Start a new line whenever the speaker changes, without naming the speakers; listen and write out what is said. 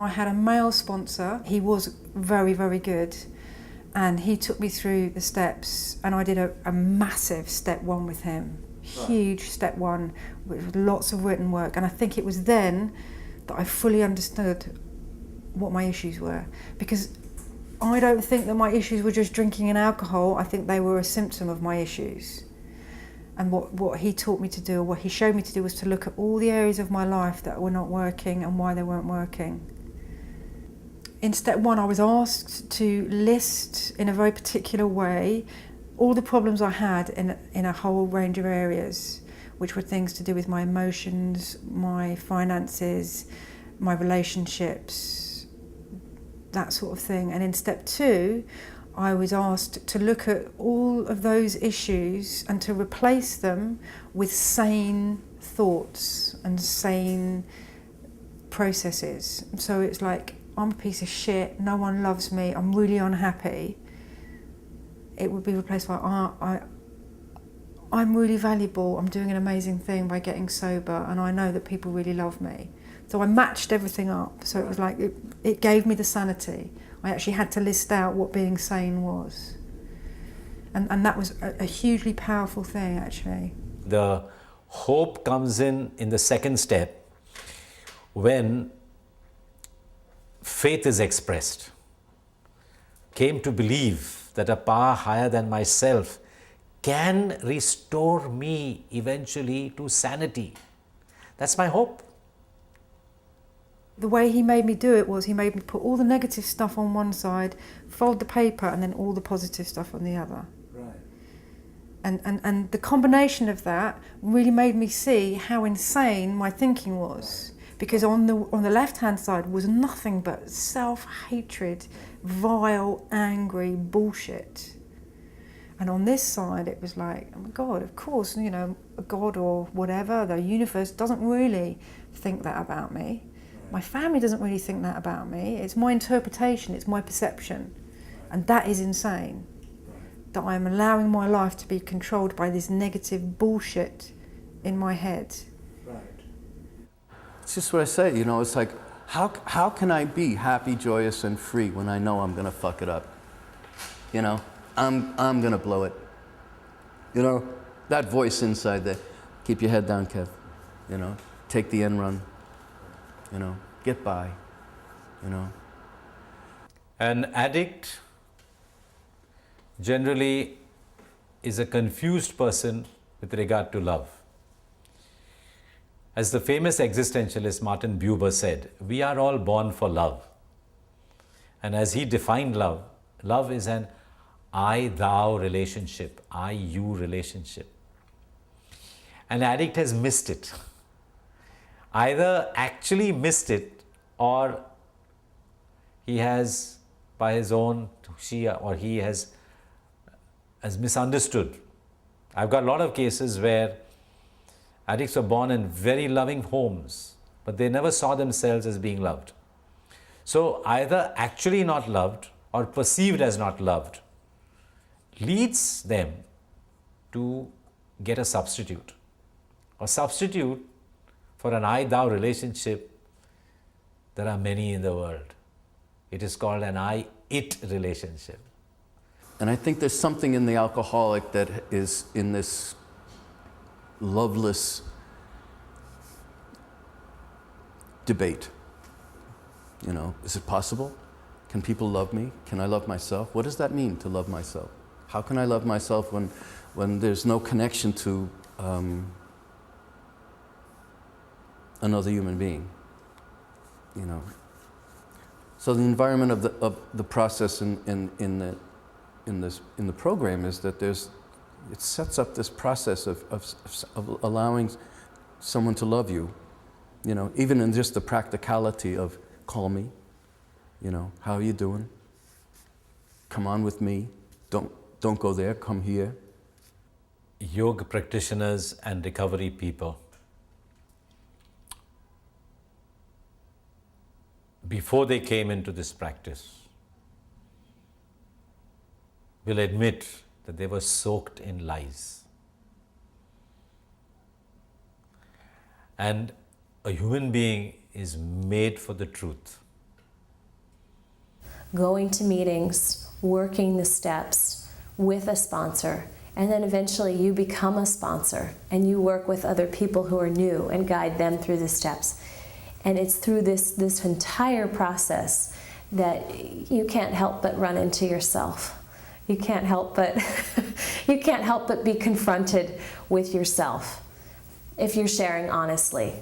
I had a male sponsor. He was very, very good. And he took me through the steps, and I did a massive step one with him. Huge step one with lots of written work. And I think it was then that I fully understood what my issues were. Because I don't think that my issues were just drinking and alcohol. I think they were a symptom of my issues. And what he taught me to do, or what he showed me to do, was to look at all the areas of my life that were not working and why they weren't working. In step one, I was asked to list in a very particular way all the problems I had in a whole range of areas, which were things to do with my emotions, my finances, my relationships, that sort of thing. And in step two, I was asked to look at all of those issues and to replace them with sane thoughts and sane processes. So it's like, I'm a piece of shit, no one loves me, I'm really unhappy. It would be replaced by, I'm really valuable, I'm doing an amazing thing by getting sober, and I know that people really love me. So I matched everything up, so it was like, it gave me the sanity. I actually had to list out what being sane was. And that was a hugely powerful thing, actually.
The hope comes in the second step, when faith is expressed. Came to believe that a power higher than myself can restore me eventually to sanity. That's my hope.
The way he made me do it was he made me put all the negative stuff on one side, fold the paper, and then all the positive stuff on the other.
Right.
And the combination of that really made me see how insane my thinking was. Because on the left-hand side was nothing but self-hatred, vile, angry bullshit. And on this side it was like, oh my God, of course, you know, a God or whatever, the universe doesn't really think that about me. My family doesn't really think that about me. It's my interpretation, it's my perception. And that is insane. That I am allowing my life to be controlled by this negative bullshit in my head.
It's just what I say, you know, it's like, how can I be happy, joyous, and free when I know I'm gonna fuck it up? You know, I'm gonna blow it. You know, that voice inside there, keep your head down, Kev. You know, take the end run. You know, get by, you know.
An addict generally is a confused person with regard to love. As the famous existentialist Martin Buber said, we are all born for love. And as he defined love, love is an I-thou relationship, I-you relationship. An addict has missed it. Either actually missed it, or he has, by his own, she or he has misunderstood. I've got a lot of cases where addicts were born in very loving homes, but they never saw themselves as being loved. So either actually not loved or perceived as not loved leads them to get a substitute. A substitute for an I-thou relationship, there are many in the world. It is called an I-it relationship.
And I think there's something in the alcoholic that is in this loveless debate. You know, is it possible? Can people love me? Can I love myself? What does that mean, to love myself? How can I love myself when there's no connection to another human being? You know. So the environment of the process in the program is that it sets up this process of allowing someone to love you. You know, even in just the practicality of call me. You know, how are you doing? Come on with me. Don't go there. Come here.
Yoga practitioners and recovery people, before they came into this practice, will admit that they were soaked in lies. And a human being is made for the truth.
going to meetings, working the steps with a sponsor, and then eventually you become a sponsor and you work with other people who are new and guide them through the steps. And it's through this entire process that you can't help but run into yourself. You can't help but you can't help but be confronted with yourself if you're sharing honestly.